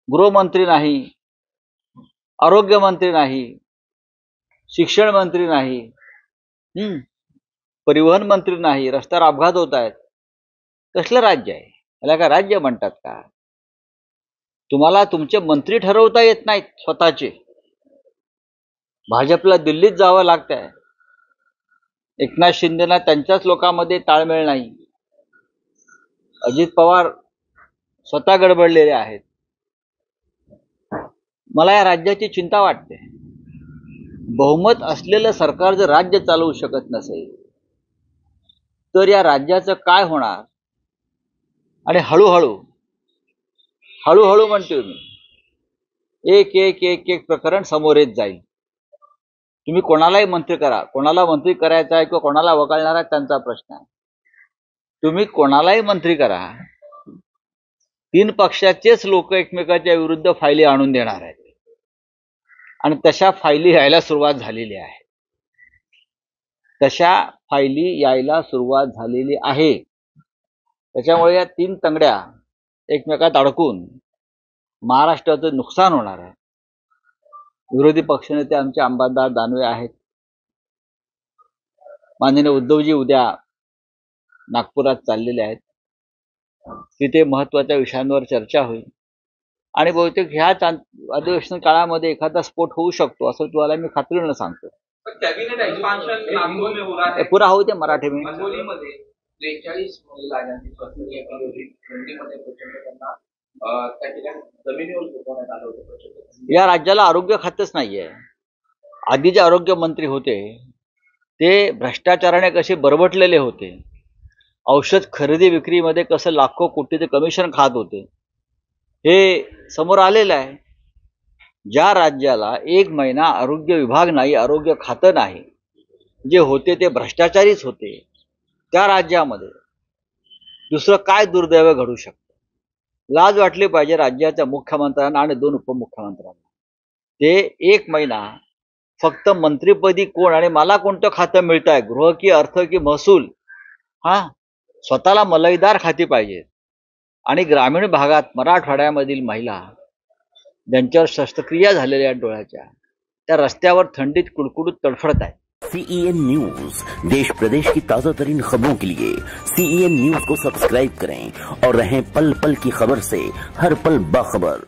गृहमंत्री नाही, आरोग्य मंत्री नाही, शिक्षण मंत्री नाही, परिवहन मंत्री नाही, रस्त्यावर अपघात होत आहेत. कसलं राज्य आहे? याला काय राज्य म्हणतात का? तुम्हाला तुमचे मंत्री ठरवता येत नाहीत स्वतःचे. भाजपला दिल्लीत जावं लागतंय. एकनाथ शिंदेना त्यांच्याच लोकांमध्ये ताळमेळ नाही. अजित पवार स्वतः गडबडलेले आहेत. मला या राज्याची चिंता वाटते. बहुमत असलेलं सरकार जर राज्य चालवू शकत नसेल तर या राज्याचं काय होणार? आणि हळूहळू म्हणतोय मी, एक एक एक एक प्रकरण समोर येत जाईल. तुम्ही कोणालाही मंत्री करा, कोणाला मंत्री करायचा आहे किंवा कोणाला वगळणार आहे त्यांचा प्रश्न आहे. तुम्ही कोणालाही मंत्री करा, 3 पक्षाचेच लोक एकमेकाच्या विरुद्ध फायली आणून देणार आहेत आणि तशा फायली यायला सुरुवात झालेली आहे. त्याच्यामुळे या 3 तंगड्या एकमेकात अडकून महाराष्ट्राचं नुकसान होणार आहे. विरोधी पक्षनेते आमचे अंबादास दानवे आहेत. माननीय उद्धवजी उद्या नागपुरात चाललेले आहेत. तिथे महत्वाच्या विषयांवर चर्चा होईल आणि बहुतेक ह्याच अधिवेशन काळामध्ये एखादा स्फोट होऊ शकतो असं तुम्हाला मी खात्रीनं सांगतो. कॅबिनेट एक्सपान्शन पुरा होऊ दे मराठी में. हिंगोलीमध्ये 43 महिला जमिनीवर झोपवण्यात आलं होतं. या राज्याला आरोग्य खातच नाहीये. आधी जे आरोग्य मंत्री होते ते भ्रष्टाचाराने कसे बरबटलेले होते, औषध खरेदी विक्रीमध्ये कसं लाखो कोटीचे कमिशन खात होते हे समोर आलेलं आहे. ज्या राज्याला 1 महिना आरोग्य विभाग नाही, आरोग्य खातं नाही, जे होते ते भ्रष्टाचारीच होते, त्या राज्यामध्ये दुसरं काय दुर्दैव घडू शकतं? लाज वाटली पाहिजे राज्याच्या मुख्यमंत्र्यांना आणि 2 उपमुख्यमंत्र्यांना. ते 1 महिना फक्त मंत्रिपदी कोण आणि मला कोणतं खातं मिळत आहे, गृह की अर्थ की महसूल, स्वतःला मलईदार खाती पाहिजेत. आणि ग्रामीण भागात मराठवाड्यामधील महिला ज्यांच्यावर शस्त्रक्रिया झालेल्या डोळ्याच्या, त्या रस्त्यावर थंडीत कुडकुडत तडफडत आहेत. CEN न्यूज, देश प्रदेश की ताजा तरीन खबरों के लिए CEN न्यूज को सब्सक्राइब करें और रहें पल पल की खबर से हर पल बाखबर.